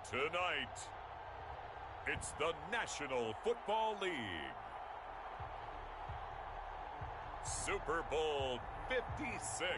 Tonight, it's the National Football League. Super Bowl 56.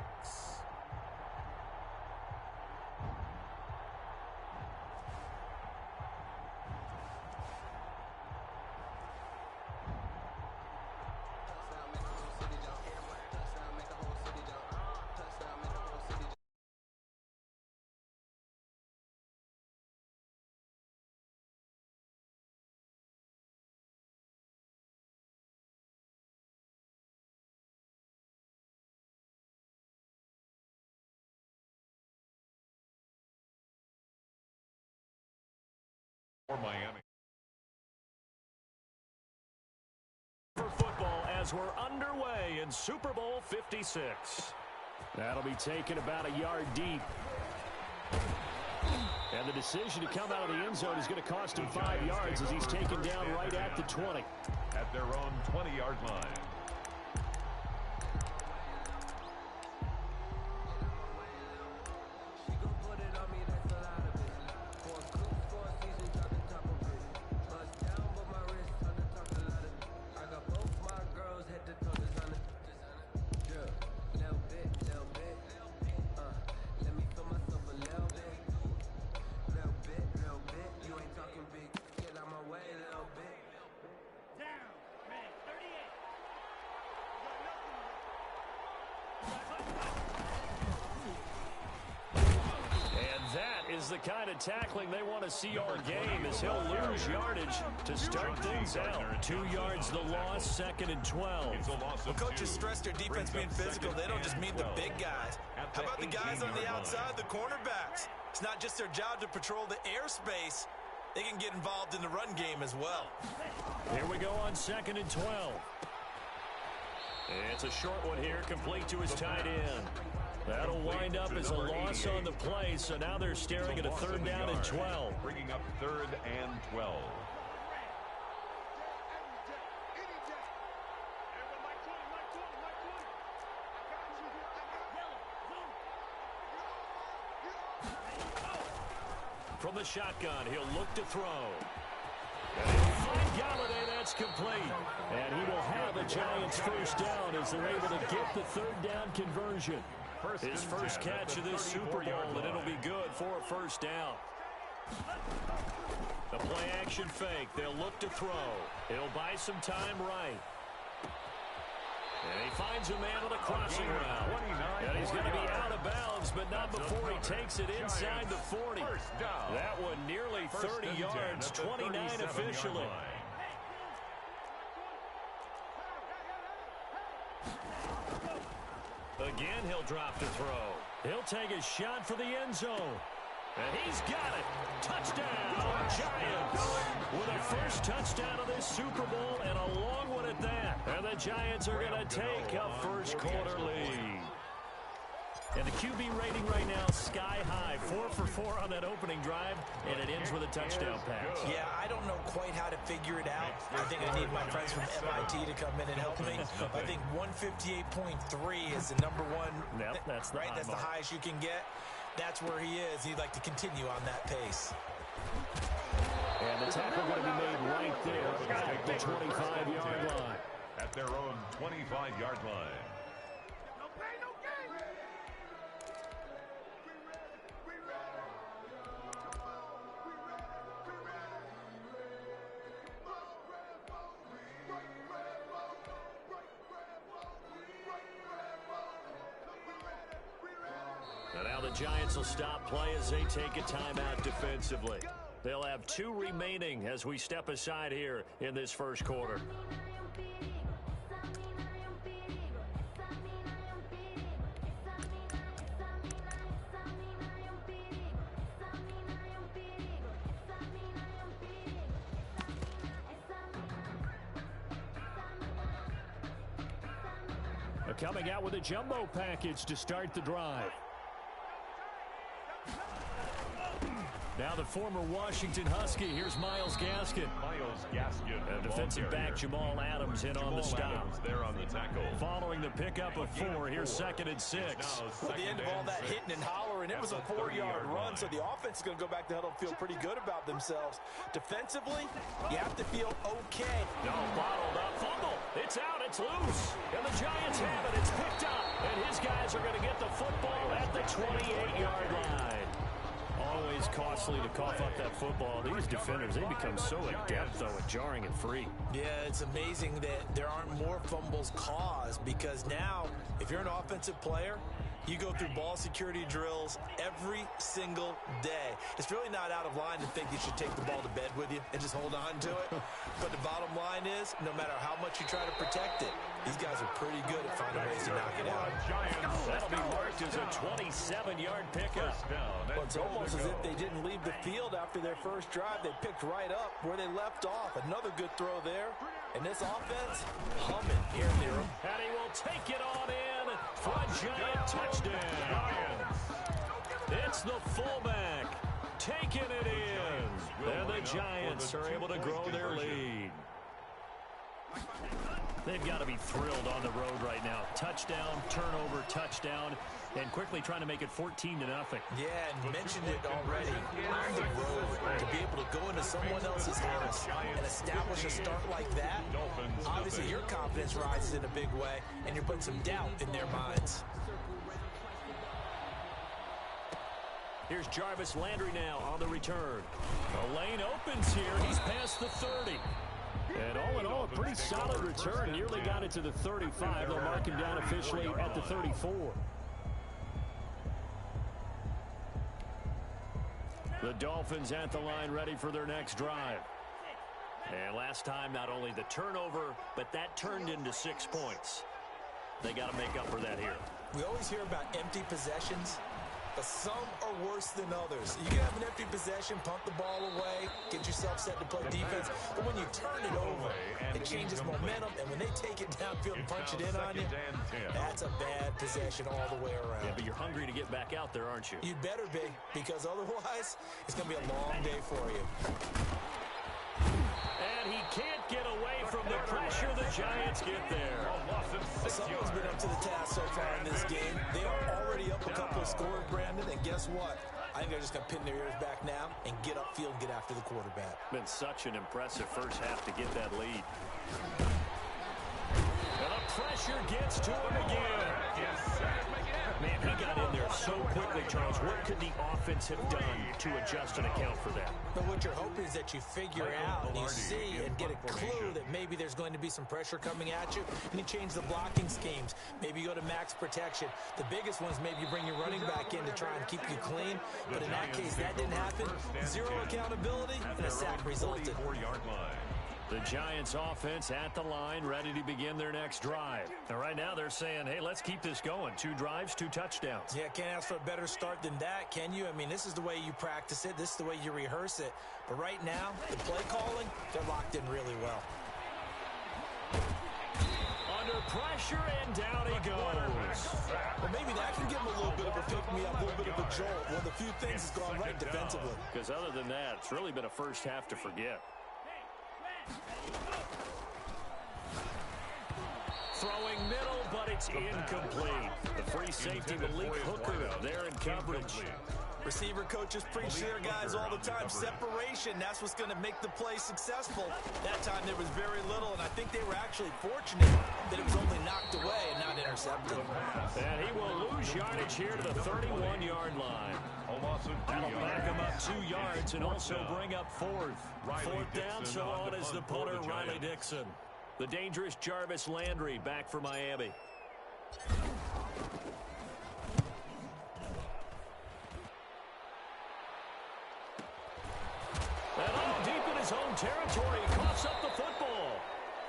Miami. For football as we're underway in Super Bowl 56. That'll be taken about a yard deep. And the decision to come out of the end zone is going to cost him 5 yards as he's taken down right at the 20. At their own 20-yard line. The kind of tackling they want to see all game as he'll lose yardage to start things out. 2 yards the loss, 2nd and 12. Well, coaches stress their defense being physical. They don't just mean the big guys. How about the guys on the outside, the cornerbacks? It's not just their job to patrol the airspace. They can get involved in the run game as well. Here we go on 2nd and 12. It's a short one here, complete to his tight end. That'll wind up as a loss on the play, so now they're staring at a 3rd down and 12. Bringing up 3rd and 12. From the shotgun, he'll look to throw. And he'll find Galladay, that's complete. And he will have a Giants 1st down as they're able to get the 3rd down conversion. His first catch of this Super Bowl, and it'll be good for a 1st down. The play action fake. They'll look to throw. He'll buy some time right. And he finds a man on a crossing route. And he's going to be out of bounds, but not before he takes it inside the 40. That one nearly 30 yards, 29 officially. Again, he'll drop to throw. He'll take a shot for the end zone. And he's got it. Touchdown, Giants. With a 1st touchdown of this Super Bowl and a long one at that. And the Giants are going to take a 1st quarter lead. And the QB rating right now, sky high. 4 for 4 on that opening drive, and it ends with a touchdown pass. Yeah, I don't know quite how to figure it out. I think I need my friends from MIT to come in and help me. I think 158.3 is the number one. Yep, that's the right. That's the highest you can get. That's where he is. He'd like to continue on that pace. And the tackle going to be made right there at the 25-yard line. At their own 25-yard line. Now the Giants will stop play as they take a timeout defensively. They'll have 2 remaining as we step aside here in this 1st quarter. Coming out with a jumbo package to start the drive. Now the former Washington Husky. Here's Myles Gaskin. Myles Gaskin. And defensive back Jamal Adams in on the stop. There on the tackle. Following the pickup of 4, here's 2nd and 6. At the end of all that hitting and hollering, it was a 4-yard run, so the offense is going to go back to huddle and feel pretty good about themselves. Defensively, you have to feel okay. No, bottled up, fumble. It's out, it's loose. And the Giants have it, it's picked up. And his guys are going to get the football at the 28-yard line. Always costly to cough up that football. These defenders, they become so adept, though, at jarring it free. Yeah, it's amazing that there aren't more fumbles caused, because now, if you're an offensive player, you go through ball security drills every single day. It's really not out of line to think you should take the ball to bed with you and just hold on to it. But the bottom line is, no matter how much you try to protect it, these guys are pretty good at finding ways to knock it out. That'll be marked as a 27-yard pickup. Well, it's almost as if they didn't leave the field after their first drive. They picked right up where they left off. Another good throw there. And this offense, humming here in the room. And he will take it on in for a Giant touchdown. It's the fullback taking it in. And the Giants are able to grow their lead. They've got to be thrilled on the road right now. Touchdown, turnover, touchdown, and quickly trying to make it 14-0. Yeah, and mentioned it already. On the road, to be able to go into someone else's house and establish a start like that, obviously your confidence rises in a big way, and you're putting some doubt in their minds. Here's Jarvis Landry now on the return. The lane opens here. He's past the 30. And all in all, a pretty solid return. Nearly got it to the 35. They'll mark him down officially at the 34. The Dolphins at the line ready for their next drive. And last time, not only the turnover, but that turned into 6 points. They got to make up for that here. We always hear about empty possessions, but some are worse than others. You can have an empty possession, pump the ball away, get yourself set to play defense, but when you turn it over, it changes momentum, and when they take it downfield and punch it in on you, that's a bad possession all the way around. Yeah, but you're hungry to get back out there, aren't you? You'd better be, because otherwise, it's going to be a long day for you. And he can't get away from the pressure the Giants get there. Someone's been up to the task so far in this game. They are already up a couple of scores, Brandon, and guess what? I think they're just going to pin their ears back now and get upfield and get after the quarterback. Been such an impressive first half to get that lead. And the pressure gets to him again. Man, he got in there so quickly, Charles. What could the offense have done to adjust and account for that? But what you're hoping is that you figure out and you see and get a clue that maybe there's going to be some pressure coming at you, and you change the blocking schemes. Maybe you go to max protection. The biggest ones, maybe you bring your running back in to try and keep you clean. But in that case, that didn't happen. Zero accountability, and a sack resulted. The Giants offense at the line, ready to begin their next drive. And right now they're saying, hey, let's keep this going. 2 drives, 2 touchdowns. Yeah, can't ask for a better start than that, can you? I mean, this is the way you practice it. This is the way you rehearse it. But right now, the play calling, they're locked in really well. Under pressure, and down he goes. Well, maybe that can give him a little bit of a pick-me-up, a little bit of a jolt. One of the few things has gone right defensively. Because other than that, it's really been a first half to forget. Throwing middle, but it's incomplete. The free safety, Malik Hooker, there in coverage. Receiver coaches preach to their guys all the time. Separation, that's what's going to make the play successful. That time there was very little, and I think they were actually fortunate that it was only knocked away and not intercepted. And he will lose yardage here to the 31-yard line. That'll back him up 2 yards and also bring up 4th. 4th down, so on is the punter, Riley Dixon. The dangerous Jarvis Landry back for Miami. And all deep in his own territory, he coughs up the football.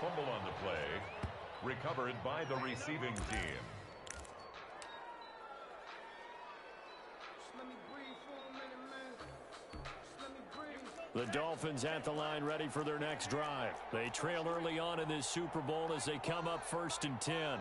Fumble on the play. Recovered by the receiving team. The Dolphins at the line ready for their next drive. They trail early on in this Super Bowl as they come up 1st and 10.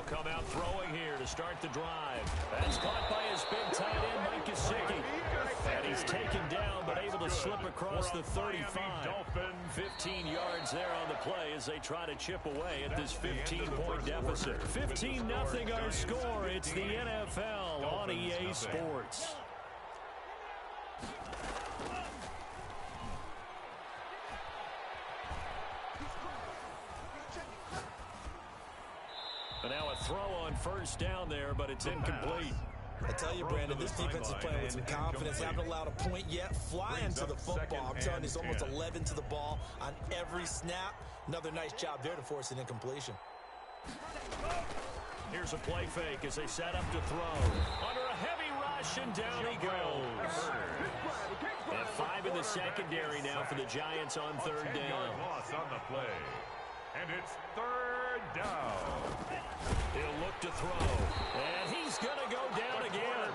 They'll come out throwing here to start the drive. That's caught by his big tight end, Mike Gesicki. And he's taken down, but able to slip across the 35. 15 yards there on the play as they try to chip away at this 15-point deficit. 15-0 our score. It's the NFL on EA Sports. And now a throw on first down there, but it's incomplete. I tell you, Brandon, this defense is playing with some confidence. They haven't allowed a point yet. Flying to the football. I'm telling you, it's almost 11 to the ball on every snap. Another nice job there to force an incompletion. Here's a play fake as they set up to throw. Under a heavy rush, and down he goes. And 5 in the secondary now for the Giants on third down. Loss on the play. And it's third down. He'll look to throw. And he's going to go down again.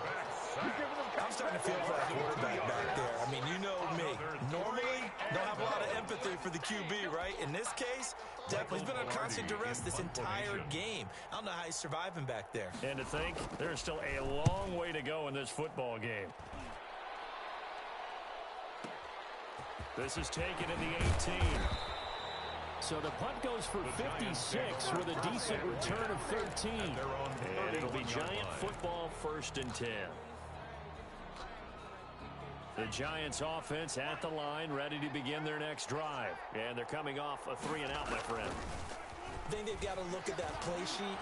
I'm starting to feel for that quarterback back there. I mean, you know me. Normally, don't have a lot of empathy for the QB, right? In this case, definitely he's been under constant duress this entire game. I don't know how he's surviving back there. And to think, there's still a long way to go in this football game. This is taken in the 18. So the punt goes for 56 with a decent return of 13. And it'll be Giant football 1st and 10. The Giants offense at the line, ready to begin their next drive. And they're coming off a 3-and-out, my friend. I think they've got to look at that play sheet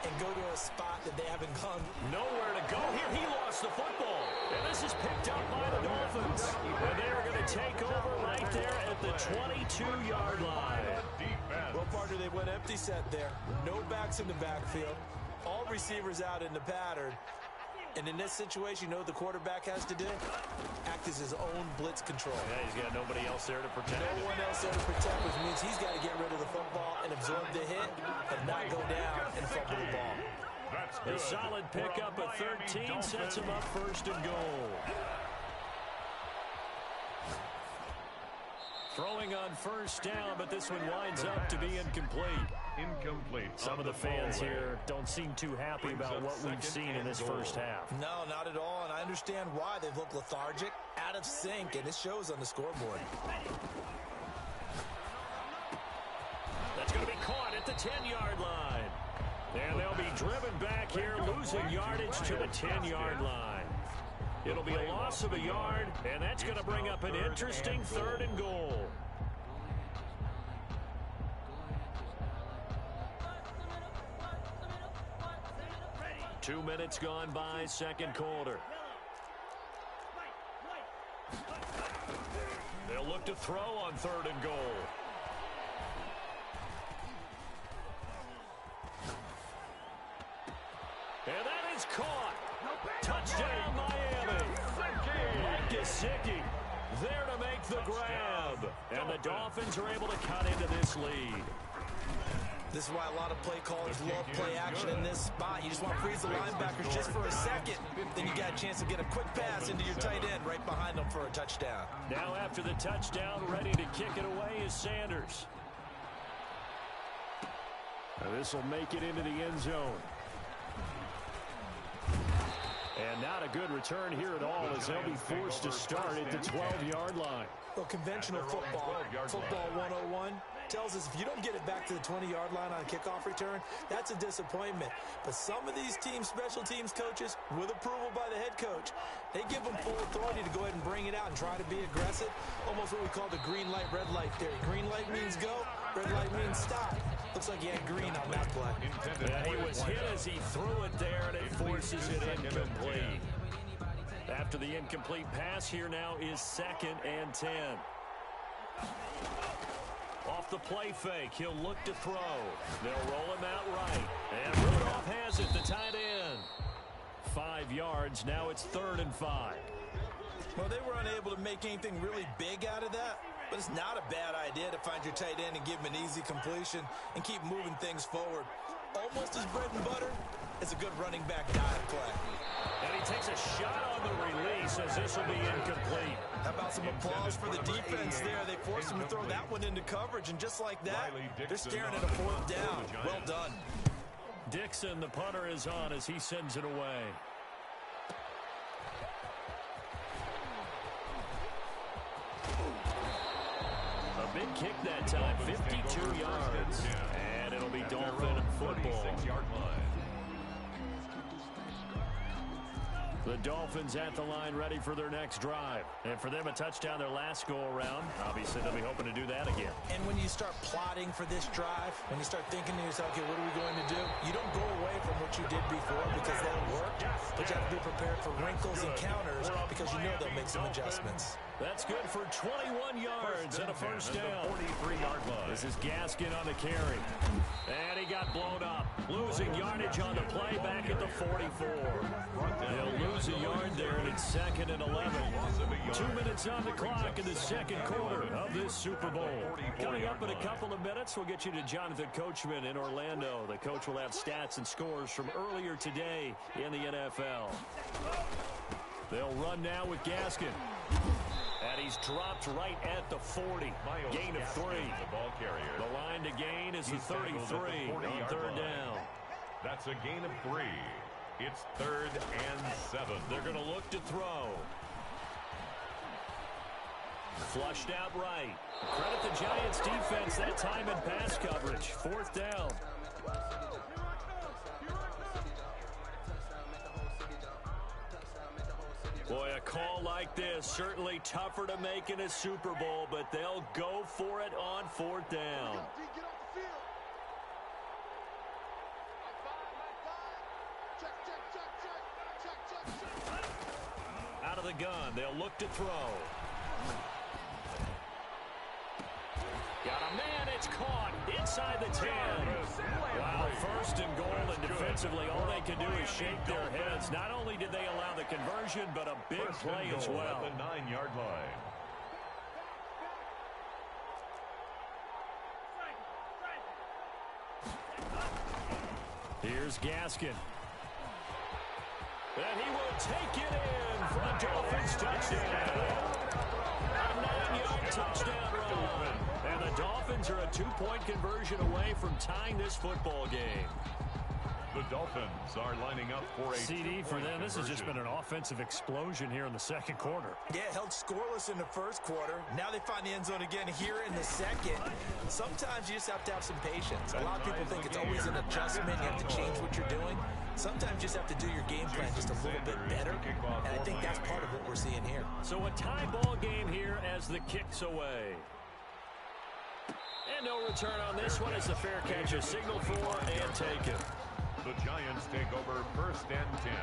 and go to a spot that they haven't gone. Nowhere to go here. He lost the football. And this is picked up by the Dolphins. And they are going to take over right there at the 22-yard line. Well, partner, they went empty set there. No backs in the backfield. All receivers out in the pattern. And in this situation, you know what the quarterback has to do? Act as his own blitz control. Yeah, he's got nobody else there to protect. No one else there to protect, which means he's got to get rid of the football and absorb the hit and not go down and fumble the ball. A solid pickup at 13 sets him up 1st and goal. Throwing on first down, but this one winds up to be incomplete. Some of the fans here don't seem too happy about what we've seen in this first half. No, not at all, and I understand why. They've looked lethargic, out of sync, and it shows on the scoreboard. That's going to be caught at the 10-yard line. And they'll be driven back here, losing yardage to the 10-yard line. It'll be a loss of a yard, and that's going to bring up an interesting 3rd and goal. Two minutes gone by, second quarter. They'll look to throw on 3rd and goal. And that is caught. Touchdown, Miami. Mike Gesicki there to make the grab. And the Dolphins are able to cut into this lead. This is why a lot of play callers love play action in this spot. You just want to freeze the linebackers just for a second. Then you got a chance to get a quick pass into your tight end right behind them for a touchdown. Now after the touchdown, ready to kick it away is Sanders. Now this will make it into the end zone. And not a good return here at all as they'll be forced to start at the 12-yard line. Well, conventional football 101, tells us if you don't get it back to the 20-yard line on a kickoff return, that's a disappointment. But some of these teams, special teams coaches, with approval by the head coach, they give them full authority to go ahead and bring it out and try to be aggressive. Almost what we call the green light, red light theory. Green light means go, red light means stop. Looks like he had green on that play. Yeah, he was hit as he threw it there, and it forces it incomplete. After the incomplete pass, here now is 2nd and 10. Off the play fake, he'll look to throw. They'll roll him out right. And Rudolph has it, the tight end. 5 yards, now it's 3rd and 5. Well, they were unable to make anything really big out of that, but it's not a bad idea to find your tight end and give him an easy completion and keep moving things forward. Almost as bread and butter as a good running back dive play. And he takes a shot on the release as this will be incomplete. How about some applause for the defense there? They forced him to throw that one into coverage, and just like that, they're staring at a 4th down. Well done. Dixon, the punter, is on as he sends it away. A big kick that time, 52 yards. And it'll be Dolphin football. The Dolphins at the line ready for their next drive. And for them, a touchdown their last go-around. Obviously, they'll be hoping to do that again. And when you start plotting for this drive, when you start thinking to yourself, okay, what are we going to do? You don't go away from what you did before because that worked. But you have to be prepared for wrinkles and counters because you know they'll make some adjustments. That's good for 21 yards and a first down. 43-yard line. This is Gaskin on the carry. And he got blown up. Losing yardage on the play back at the 44. They'll lose a yard there, and it's 2nd and 11. 2 minutes on the clock in the second quarter of this Super Bowl. Coming up in a couple of minutes, we'll get you to Jonathan Coachman in Orlando. The coach will have stats and scores from earlier today in the NFL. They'll run now with Gaskin. And he's dropped right at the 40. Gain of 3. The line to gain is the 33 on 3rd down. That's a gain of 3. It's 3rd and 7. They're going to look to throw. Flushed out right. Credit the Giants defense that time in pass coverage. 4th down. Boy, a call like this, certainly tougher to make in a Super Bowl, but they'll go for it on 4th down. Out of the gun, they'll look to throw. Got a man, it's caught inside the 10. Wow, 1st and goal, and defensively all they can do is shake their heads. Not only did they allow the conversion, but a big play as well. At the 9-yard line. Here's Gaskin. And he will take it in for a Dolphins touchdown. A 9-yard touchdown run. And the Dolphins are a 2-point conversion away from tying this football game. The Dolphins are lining up for a CD for them. This has just been an offensive explosion here in the second quarter. Yeah, held scoreless in the first quarter. Now they find the end zone again here in the second. Sometimes you just have to have some patience. A lot of people think it's always an adjustment. You have to change what you're doing. Sometimes you just have to do your game plan just a little bit better. And I think that's part of what we're seeing here. So a tie ball game here as the kick's away. And no return on this one as the fair catch is signaled for and taken. The Giants take over 1st and 10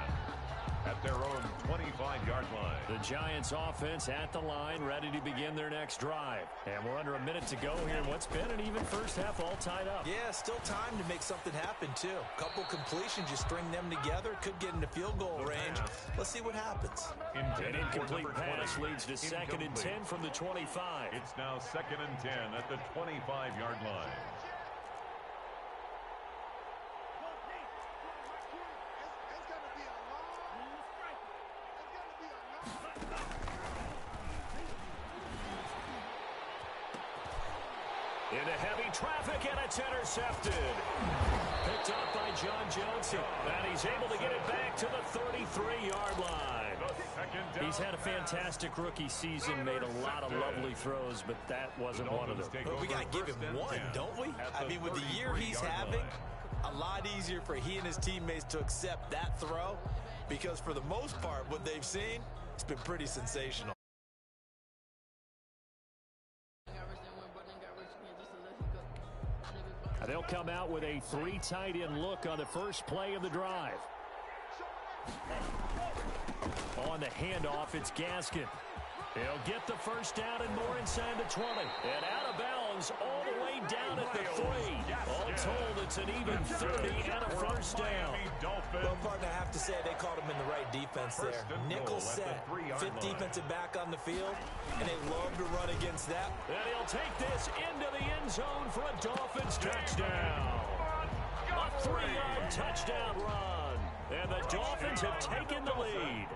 at their own 25-yard line. The Giants offense at the line, ready to begin their next drive. And we're under a minute to go here in what's been an even first half all tied up. Yeah, still time to make something happen, too. Couple completions, you string them together, could get into field goal range. Let's see what happens. An incomplete pass leads to 2nd and 10 from the 25. It's now 2nd and 10 at the 25-yard line. Into heavy traffic, and it's intercepted. Picked up by John Johnson. And he's able to get it back to the 33-yard line. He's had a fantastic rookie season, made a lot of lovely throws, but that wasn't one of them. But we got to give him one, don't we? I mean, with the year he's having, a lot easier for he and his teammates to accept that throw, because for the most part, what they've seen, it's been pretty sensational. They'll come out with a 3 tight end look on the first play of the drive. On the handoff, it's Gaskin. He'll get the first down and more inside the 20. And out of bounds all the way down at the 3. All told, it's an even 30 and a first down. Well, partner, I have to say they called him in the right defense there. Nickel set, 5th defensive back on the field, and they love to run against that. And he'll take this into the end zone for a Dolphins touchdown. A 3-yard touchdown run. And the Dolphins have taken the lead.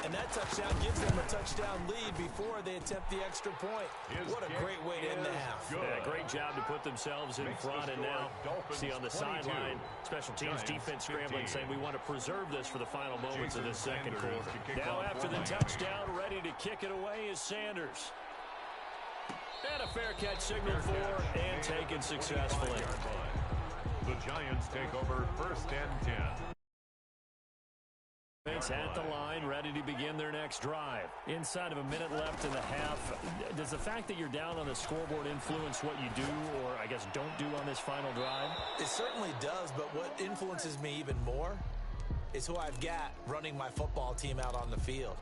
And that touchdown gives them a touchdown lead before they attempt the extra point. What a great way to end the half. Yeah, great job to put themselves in front. And now, see on the sideline, special teams defense scrambling, saying we want to preserve this for the final moments of this second quarter. Now after the touchdown, ready to kick it away is Sanders. And a fair catch signaled for and taken successfully. The Giants take over 1st and 10. At the line, ready to begin their next drive. Inside of a minute left in the half, does the fact that you're down on the scoreboard influence what you do, or I guess don't do on this final drive? It certainly does, but what influences me even more is who I've got running my football team out on the field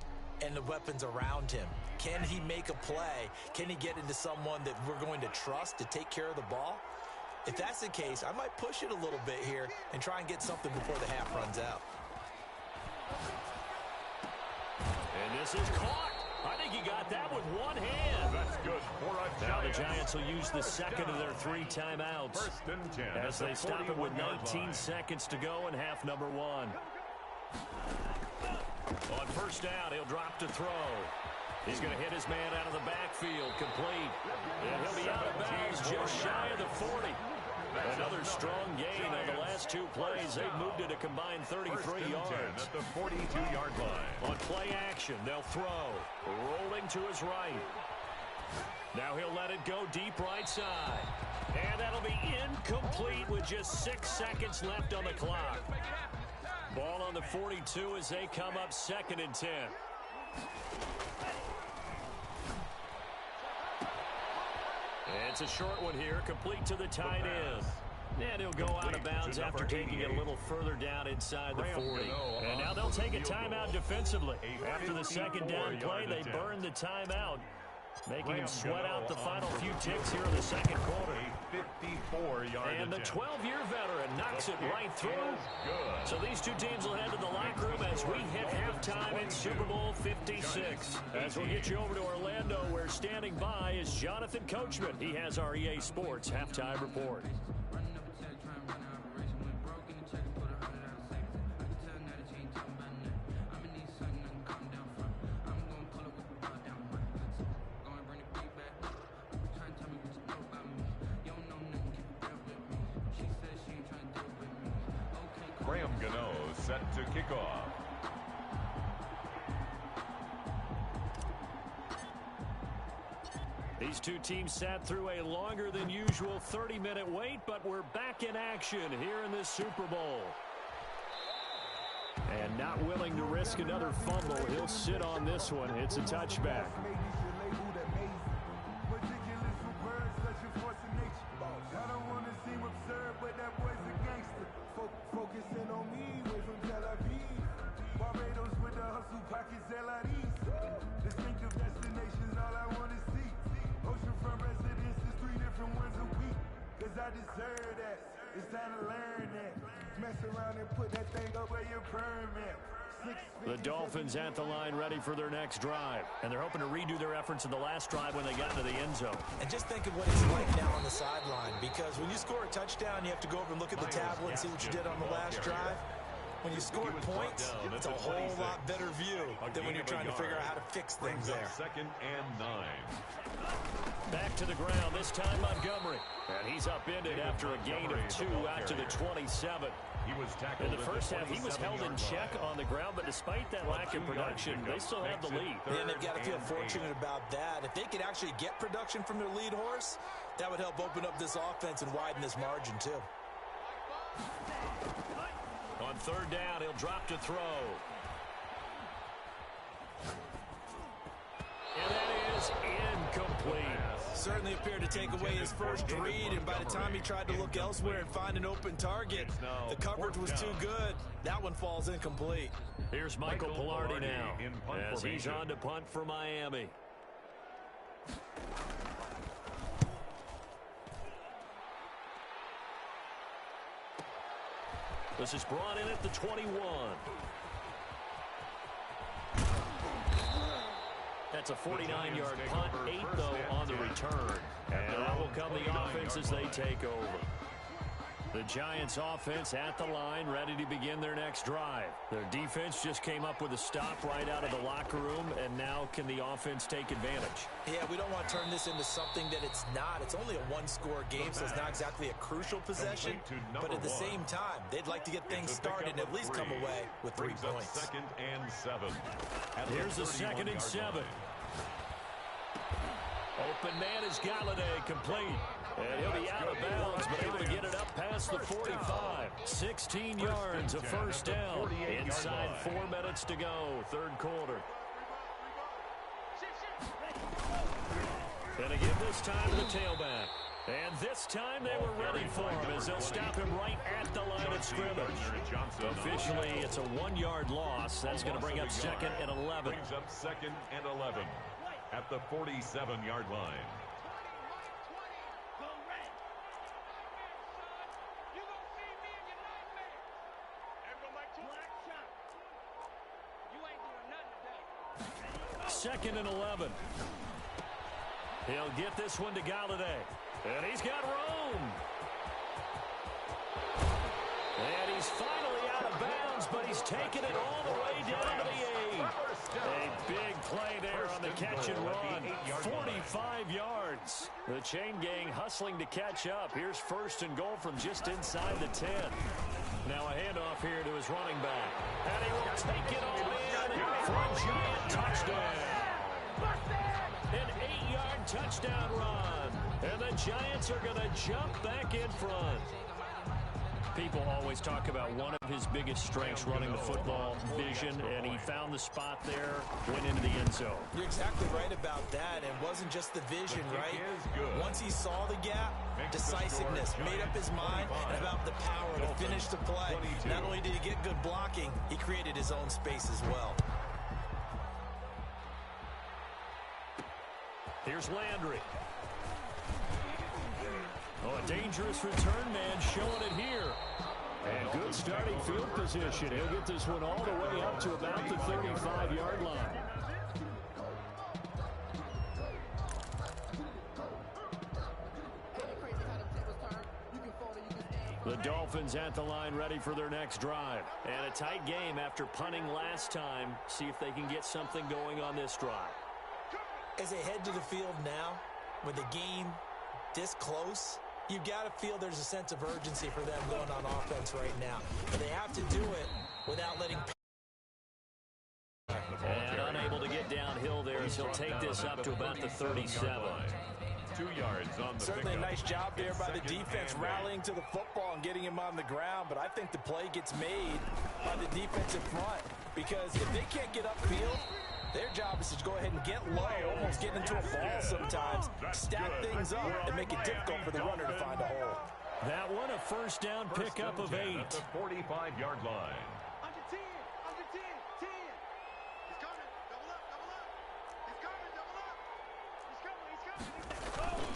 and the weapons around him. Can he make a play? Can he get into someone that we're going to trust to take care of the ball? If that's the case, I might push it a little bit here and try and get something before the half runs out. And this is caught. I think he got that with one hand. That's good for a Now the Giants will use the second of their 3 timeouts 1st and 10 as they stop it with 19 seconds to go in half number 1. On 1st down, he'll drop to throw. He's going to hit his man out of the backfield, complete. And he'll be out of bounds just shy of the 40. Another strong gain on the last 2 plays. They've moved it a combined 33 yards. At the 42-yard line. On play action, they'll throw. Rolling to his right. Now he'll let it go deep right side. And that'll be incomplete with just 6 seconds left on the clock. Ball on the 42 as they come up 2nd and 10. It's a short one here, complete to the tight end. And he'll go out of bounds after taking it a little further down inside the 40. And now they'll take a timeout defensively. After the second down play, they burn the timeout, making him sweat out the final few ticks here in the second quarter. And the 12-year veteran knocks it right through. So these two teams will head to the locker room as we hit halftime in Super Bowl 56. As we'll get you over to Orlando, where standing by is Jonathan Coachman. He has our EA Sports halftime report. Graham Gano set to kick off. These two teams sat through a longer than usual 30-minute wait, but we're back in action here in this Super Bowl. And not willing to risk another fumble, he'll sit on this one. It's a touchback. I deserve that. It's time to learn that. Mess around and put that thing up where your permit. The Dolphins at the line ready for their next drive. And they're hoping to redo their efforts in the last drive when they got into the end zone. And just think of what it's like now on the sideline. Because when you score a touchdown, you have to go over and look at the tablet and see what you did on the last drive. When you scored points, it's a whole lot better view than when you're trying to figure out how to fix things there. 2nd and 9. Back to the ground, this time Montgomery. And he's upended after a gain of 2 out to the 27. In the first half, he was held in check on the ground, but despite that lack of production, they still have the lead. And they've got to feel fortunate about that. If they could actually get production from their lead horse, that would help open up this offense and widen this margin too. On 3rd down, he'll drop to throw. And that is incomplete. Certainly appeared to take away his first read, and by the time he tried to look elsewhere and find an open target, the coverage was too good. That one falls incomplete. Here's Michael Palardy now, as he's on to punt for Miami. This is brought in at the 21. That's a 49-yard punt, 8, though, on the return. And that will come the offense as they take over. The Giants offense at the line, ready to begin their next drive. Their defense just came up with a stop right out of the locker room, and now can the offense take advantage? Yeah, we don't want to turn this into something that it's not. It's only a one-score game, so it's not exactly a crucial possession. But at the same time, they'd like to get things started and at least come away with 3 points. 2nd and 7. Here's the 2nd and 7. Open man is Galladay, complete. And he'll be out of bounds, but able to get it up past the 45. 16 yards, a first down. Inside 4 minutes to go, 3rd quarter. Gonna give this time to the tailback. And this time they were ready for him as they'll stop him right at the line of scrimmage. Officially, it's a 1-yard loss. That's going to bring up 2nd and 11. Brings up 2nd and 11 at the 47-yard line. Second and 11. He'll get this one to Galladay. And he's got room. And he's finally out of bounds, but he's taken it all the way down to the 8. A big play there on the catch and run. 45 yards. The chain gang hustling to catch up. Here's 1st and goal from just inside the 10. Now a handoff here to his running back. And he will take it all in for a giant touchdown. An 8-yard touchdown run. And the Giants are going to jump back in front. People always talk about one of his biggest strengths running the football, vision, and he found the spot there, went into the end zone. You're exactly right about that. It wasn't just the vision, right? Once he saw the gap, decisiveness, made up his mind, and about the power to finish the play. Not only did he get good blocking, he created his own space as well. Here's Landry. Oh, a dangerous return man showing it here. And good starting field position. He'll get this one all the way up to about the 35-yard line. The Dolphins at the line ready for their next drive. And a tight game after punting last time. See if they can get something going on this drive. As they head to the field now, with the game this close, you've got to feel there's a sense of urgency for them going on offense right now. But they have to do it without letting... And unable to get downhill there as he'll take this up to about the 37. 2 yards on the Certainly a nice job there by the defense rallying to the football and getting him on the ground, but I think the play gets made by the defensive front because if they can't get upfield, their job is to go ahead and get low, almost get into a ball sometimes, stack things up, and make it difficult for the runner to find a hole. That one a first down pickup of 8. At the 45-yard line. Under 10, 10. He's coming, double up. He's coming, double up. He's coming.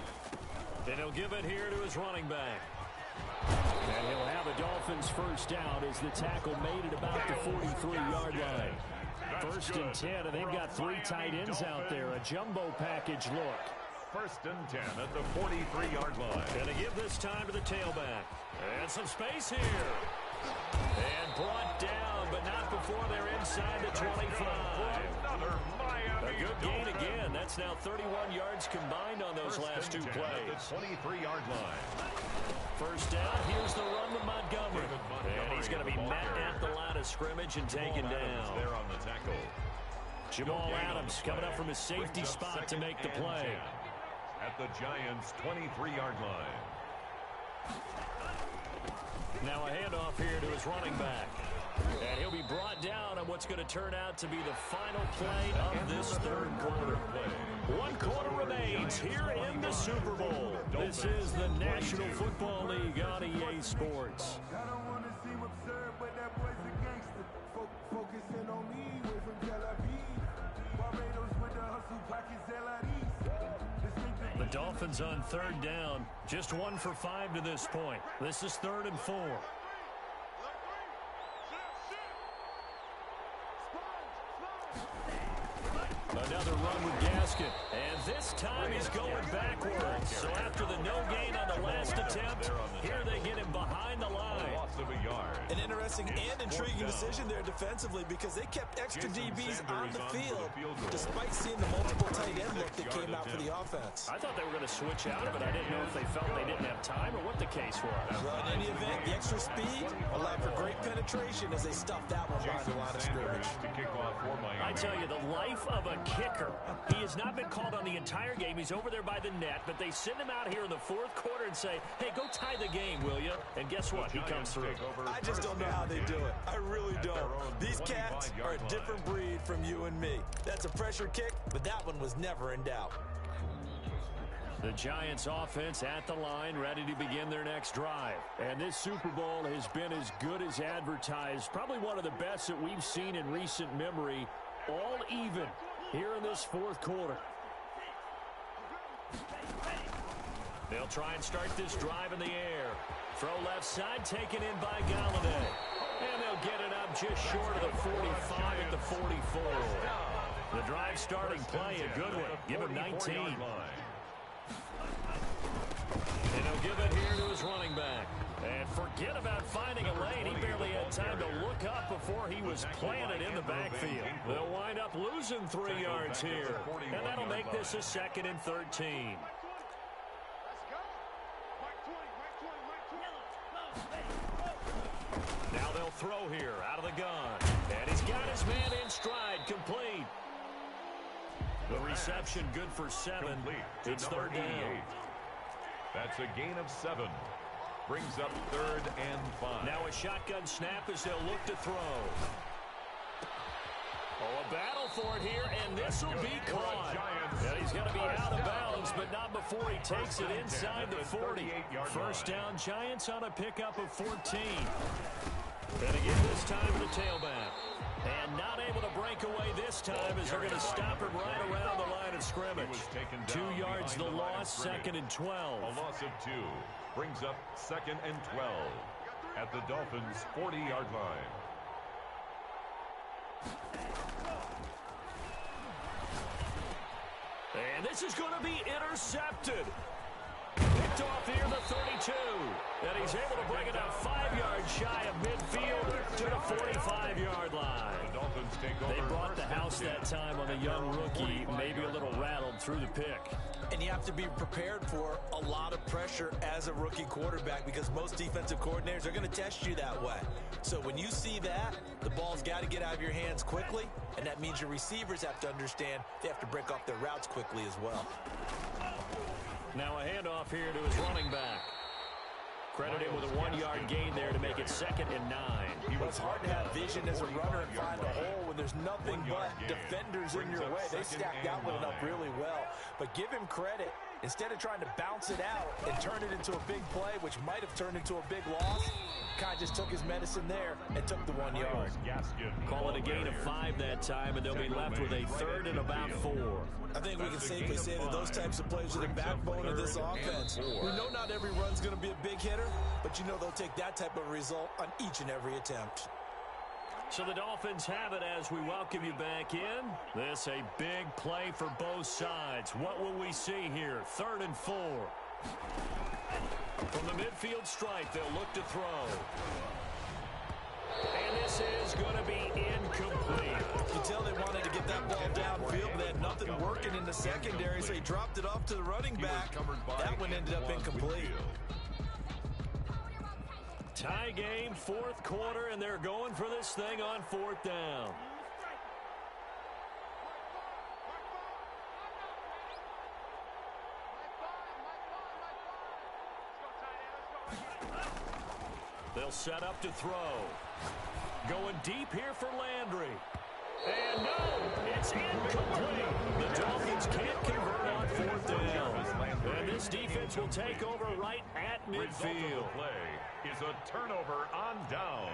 And he'll give it here to his running back. And he'll have a Dolphins first down as the tackle made it about the 43-yard line. 1st and 10, and they've got 3 tight ends out there. A jumbo package look. 1st and 10 at the 43-yard line. Going to give this time to the tailback. And some space here. And brought down, but not before they're inside the 25. A good gain again. That's now 31 yards combined on those last 2 plays. At the 23-yard line. First down, here's the run with Montgomery. And he's going to be met at the line of scrimmage and taken down. There on the tackle. Jamal Adams coming up from his safety spot to make the play. At the Giants' 23-yard line. Now a handoff here to his running back. And he'll be brought down on what's going to turn out to be the final play of this 3rd quarter. 1 quarter remains here in the Super Bowl. This is the National Football League on EA Sports. I don't want to seem absurd, but that boy's a gangster. Focusing on me, way from Tel Aviv. Barbados with the hustle, pockets LREs. The Dolphins on 3rd down. Just 1 for 5 to this point. This is 3rd and 4. Another run with Gaskin. And this time he's going backwards. So after the no gain on the the last attempt. Here they get him behind the line. Loss of a yard. An interesting and intriguing decision there defensively because they kept extra DBs on the field despite seeing the multiple tight end look that came out for the offense. I thought they were going to switch out, but I didn't know if they felt they didn't have time or what the case was. Well, in any event, the extra speed allowed for great penetration as they stuffed that one behind the line of scrimmage. To kick off for Miami. I tell you, the life of a kicker. He has not been called on the entire game. He's over there by the net, but they send him out here in the fourth quarter and say, hey, go tie the game, will you? And guess what? He comes through. I just don't know how they do it. I really don't. These cats are a different breed from you and me. That's a pressure kick, but that one was never in doubt. The Giants offense at the line, ready to begin their next drive. And this Super Bowl has been as good as advertised. Probably one of the best that we've seen in recent memory. All even here in this fourth quarter. They'll try and start this drive in the air. Throw left side, taken in by Galladay. And they'll get it up just short of the 45 at the 44. The drive starting play, a good one. Give him 19. And he'll give it here to his running back. And forget about finding a lane. He barely had time to look up before he was planted in the backfield. They'll wind up losing 3 yards here. And that'll make this a 2nd and 13. Now they'll throw here out of the gun. And he's got his man in stride, complete. The reception good for 7. It's 3rd down. That's a gain of 7. Brings up 3rd and 5. Now a shotgun snap as they'll look to throw. Oh, a battle for it here, and this will be caught. And he's going to be out of bounds, but not before he takes it inside the 40. First down, Giants on a pickup of 14. And again this time to the tailback. And not able to break away this time as they're going to stop him right around the line of scrimmage. 2 yards the loss, 2nd and 12. A loss of 2 brings up 2nd and 12 at the Dolphins' 40-yard line. And this is going to be intercepted. Picked off here the 32. And he's able to bring it up 5 yards shy of midfield to the 45-yard line. They brought the house that time on the young rookie, maybe a little rattled through the pick. And you have to be prepared for a lot of pressure as a rookie quarterback because most defensive coordinators are going to test you that way. So when you see that, the ball's got to get out of your hands quickly, and that means your receivers have to understand they have to break off their routes quickly as well. Now a handoff here to his running back. Credit him with a 1-yard gain there to make it 2nd and 9. Well, it's hard to have vision as a runner and find a hole when there's nothing but defenders in your way. They stacked that one up really well. But give him credit. Instead of trying to bounce it out and turn it into a big play, which might have turned into a big loss, Kai just took his medicine there and took the 1 yard. Call it a gain of 5 that time, and they'll be left with a 3rd and about 4. I think we can safely say that those types of plays are the backbone of this offense. We know not every run's going to be a big hitter, but you know they'll take that type of result on each and every attempt. So the Dolphins have it as we welcome you back in. This a big play for both sides. What will we see here? 3rd and 4. From the midfield stripe, they'll look to throw. And this is going to be incomplete. You can tell they wanted to get that ball downfield. They had nothing working in the secondary, so he dropped it off to the running back. That one ended up incomplete. Tie game, 4th quarter, and they're going for this thing on 4th down. They'll set up to throw. Going deep here for Landry. And no, it's incomplete. The Dolphins can't convert on 4th down. And this defense will take over right at midfield. Play is a turnover on downs.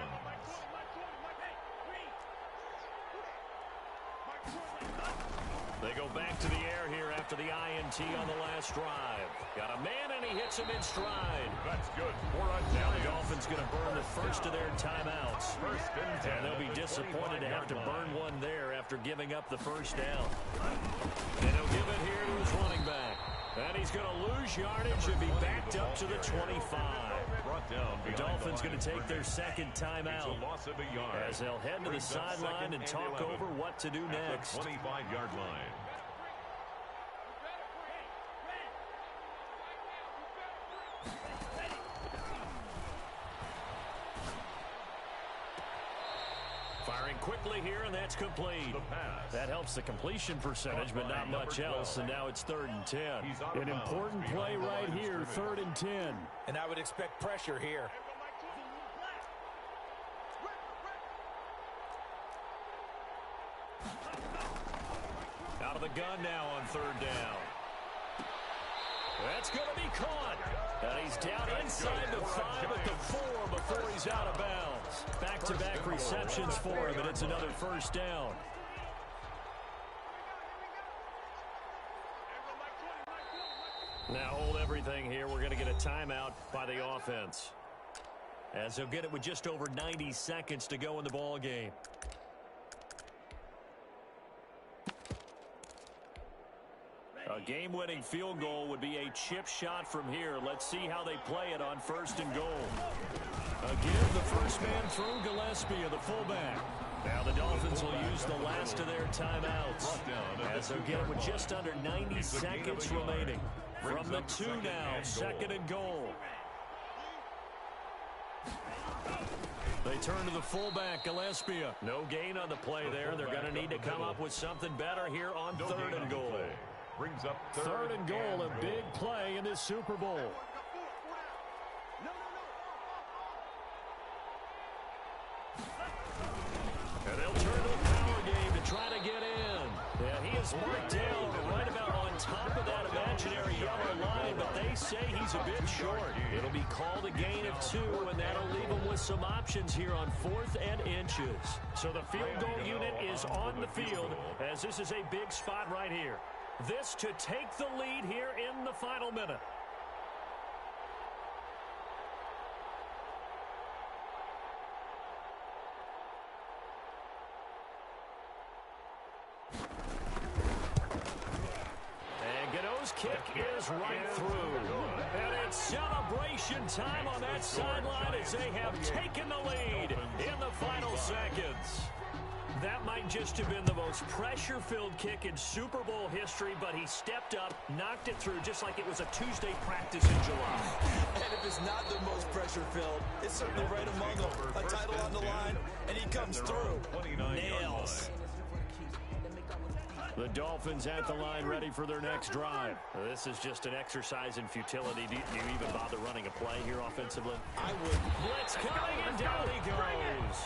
They go back to the air here after the INT on the last drive. Got a man, and he hits him in stride. That's good for a Now down. the Dolphins going to burn the first of their timeouts. 1st and 10. And they'll be disappointed to have to burn one there after giving up the first down. And he'll give it here to his running back. And he's going to lose yardage and be backed up to the 25. The Dolphins going to take their second timeout as they'll head to the sideline and talk over what to do next. 25-yard line. Firing quickly here, and that's complete. That helps the completion percentage, but not much else, and now it's 3rd and 10. An important play right here, 3rd and 10. And I would expect pressure here. Out of the gun now on 3rd down. That's going to be caught. And he's down inside the 5 at the 4 before he's out of bounds. Back-to-back receptions for him, and it's another 1st down. Now hold everything here. We're going to get a timeout by the offense, as they'll get it with just over 90 seconds to go in the ball game. A game-winning field goal would be a chip shot from here. Let's see how they play it on 1st and goal. Again, the first man through, Gillespie, the fullback. Now the Dolphins will use the last of their timeouts, as they'll get it with just under 90 seconds remaining. From the 2 now, 2nd and goal. They turn to the fullback, Gillespie. No gain on the play there. They're going to need to come up with something better here on 3rd and goal. Brings up 3rd and goal, a big play in this Super Bowl. And they'll turn to the power game to try to get in. Yeah, he is marked down right about on top of that imaginary yellow line, but they say he's a bit short. It'll be called a gain of 2, and that'll leave him with some options here on 4th and inches. So the field goal unit is on the field, as this is a big spot right here. This to take the lead here in the final minute. And Gano's kick is right through. And it's celebration time on that sideline as they have taken the lead in the final seconds. That might just have been the most pressure-filled kick in Super Bowl history, but he stepped up, knocked it through just like it was a Tuesday practice in July. And if it's not the most pressure-filled, it's certainly right among them. A title on the line, and he comes through. Nails. The Dolphins at the line, ready for their next drive. This is just an exercise in futility. Do you even bother running a play here offensively? I would. Blitz coming, and down he goes.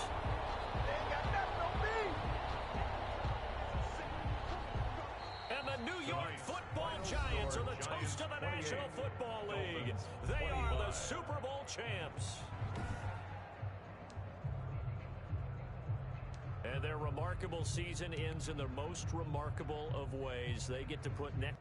New York Football Giants are the toast of the National Football League. They are the Super Bowl champs. And their remarkable season ends in the most remarkable of ways. They get to put next